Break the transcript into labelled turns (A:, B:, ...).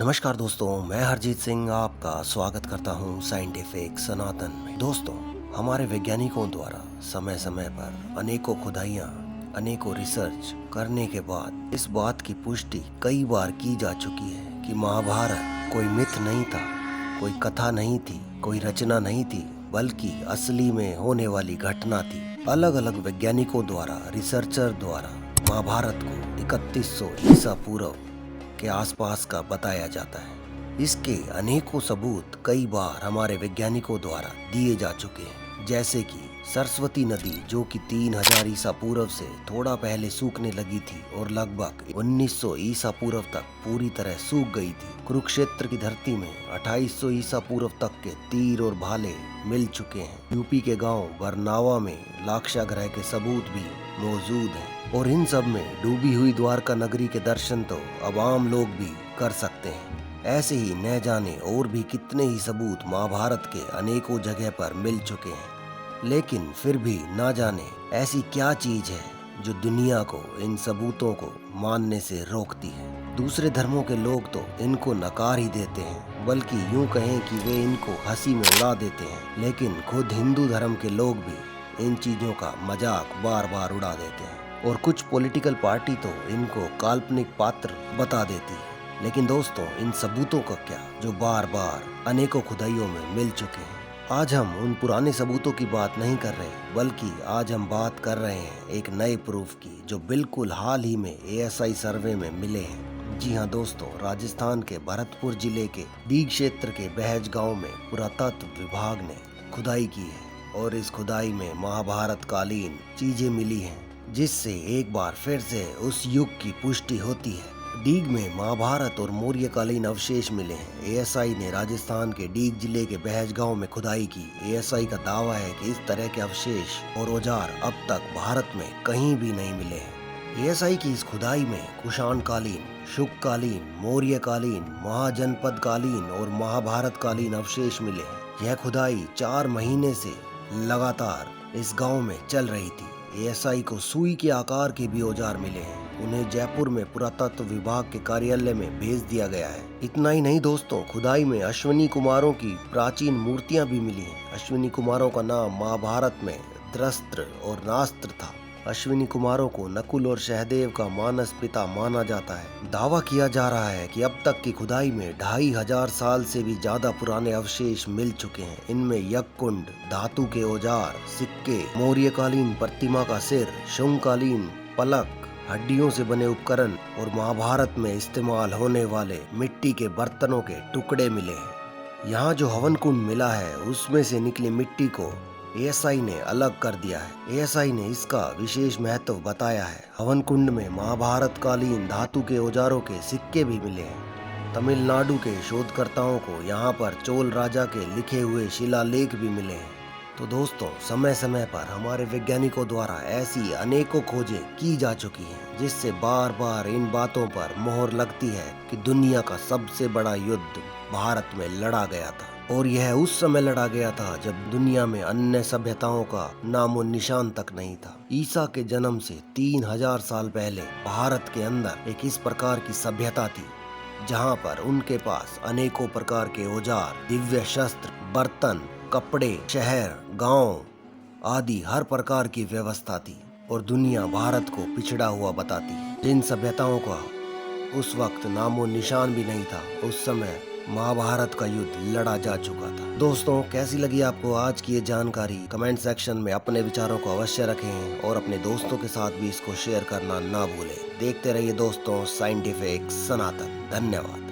A: नमस्कार दोस्तों, मैं हरजीत सिंह आपका स्वागत करता हूं साइंटिफिक सनातन में। दोस्तों, हमारे वैज्ञानिकों द्वारा समय समय पर अनेकों खुदाइयां, अनेकों रिसर्च करने के बाद इस बात की पुष्टि कई बार की जा चुकी है कि महाभारत कोई मिथ नहीं था, कोई कथा नहीं थी, कोई रचना नहीं थी, बल्कि असली में होने वाली घटना थी। अलग अलग वैज्ञानिकों द्वारा, रिसर्चर द्वारा महाभारत को 3100 ईसा पूर्व के आसपास का बताया जाता है। इसके अनेकों सबूत कई बार हमारे वैज्ञानिकों द्वारा दिए जा चुके हैं, जैसे कि सरस्वती नदी जो कि 3000 ईसा पूर्व से थोड़ा पहले सूखने लगी थी और लगभग 1900 ईसा पूर्व तक पूरी तरह सूख गई थी। कुरुक्षेत्र की धरती में 2800 ईसा पूर्व तक के तीर और भाले मिल चुके हैं। यूपी के गांव बरनावा में लाक्षागृह के सबूत भी मौजूद हैं और इन सब में डूबी हुई द्वारका नगरी के दर्शन तो अब आम लोग भी कर सकते हैं। ऐसे ही न जाने और भी कितने ही सबूत महाभारत के अनेकों जगह पर मिल चुके हैं, लेकिन फिर भी ना जाने ऐसी क्या चीज है जो दुनिया को इन सबूतों को मानने से रोकती है। दूसरे धर्मों के लोग तो इनको नकार ही देते हैं, बल्कि यूं कहें कि वे इनको हंसी में उड़ा देते हैं, लेकिन खुद हिंदू धर्म के लोग भी इन चीजों का मजाक बार बार उड़ा देते हैं और कुछ पॉलिटिकल पार्टी तो इनको काल्पनिक पात्र बता देती है। लेकिन दोस्तों, इन सबूतों का क्या जो बार बार अनेकों खुदाइयों में मिल चुके हैं। आज हम उन पुराने सबूतों की बात नहीं कर रहे, बल्कि आज हम बात कर रहे हैं एक नए प्रूफ की जो बिल्कुल हाल ही में ASI सर्वे में मिले हैं। जी हाँ दोस्तों, राजस्थान के भरतपुर जिले के डीग क्षेत्र के बहज गांव में पुरातत्व विभाग ने खुदाई की है और इस खुदाई में महाभारत कालीन चीजें मिली हैं, जिससे एक बार फिर से उस युग की पुष्टि होती है। डीग में महाभारत और मौर्यकालीन अवशेष मिले हैं। ASI ने राजस्थान के डीग जिले के बहज गांव में खुदाई की। ASI का दावा है कि इस तरह के अवशेष और औजार अब तक भारत में कहीं भी नहीं मिले हैं। ASI की इस खुदाई में कुषाण कालीन, शुक कालीन, मौर्य कालीन, महाजनपद कालीन और महाभारत कालीन अवशेष मिले हैं। यह खुदाई 4 महीने से लगातार इस गाँव में चल रही थी। ASI को सुई के आकार के भी औजार मिले हैं। उन्हें जयपुर में पुरातत्व विभाग के कार्यालय में भेज दिया गया है। इतना ही नहीं दोस्तों, खुदाई में अश्विनी कुमारों की प्राचीन मूर्तियां भी मिली हैं। अश्विनी कुमारों का नाम महाभारत में द्रस्त्र और नास्त्र था। अश्विनी कुमारों को नकुल और सहदेव का मानस पिता माना जाता है। दावा किया जा रहा है कि अब तक की खुदाई में 2500 साल से भी ज्यादा पुराने अवशेष मिल चुके हैं। इनमें यज्ञकुंड, धातु के औजार, सिक्के, मौर्यकालीन प्रतिमा का सिर, शुंगकालीन पलक, हड्डियों से बने उपकरण और महाभारत में इस्तेमाल होने वाले मिट्टी के बर्तनों के टुकड़े मिले हैं। यहाँ जो हवन कुंड मिला है उसमें से निकली मिट्टी को ASI ने अलग कर दिया है। ASI ने इसका विशेष महत्व बताया है। हवन कुंड में महाभारत कालीन धातु के औजारों के सिक्के भी मिले हैं। तमिलनाडु के शोधकर्ताओं को यहाँ पर चोल राजा के लिखे हुए शिलालेख भी मिले हैं। तो दोस्तों, समय समय पर हमारे वैज्ञानिकों द्वारा ऐसी अनेकों खोजें की जा चुकी हैं, जिससे बार बार इन बातों पर मोहर लगती है कि दुनिया का सबसे बड़ा युद्ध भारत में लड़ा गया था और यह उस समय लड़ा गया था जब दुनिया में अन्य सभ्यताओं का नामो निशान तक नहीं था। ईसा के जन्म से 3000 साल पहले भारत के अंदर एक इस प्रकार की सभ्यता थी जहाँ पर उनके पास अनेकों प्रकार के औजार, दिव्य शस्त्र, बर्तन, कपड़े, शहर, गांव आदि हर प्रकार की व्यवस्था थी और दुनिया भारत को पिछड़ा हुआ बताती है। जिन सभ्यताओं का उस वक्त नामो निशान भी नहीं था, उस समय महाभारत का युद्ध लड़ा जा चुका था। दोस्तों, कैसी लगी आपको आज की ये जानकारी? कमेंट सेक्शन में अपने विचारों को अवश्य रखें और अपने दोस्तों के साथ भी इसको शेयर करना ना भूलें। देखते रहिए दोस्तों साइंटिफिक सनातन। धन्यवाद।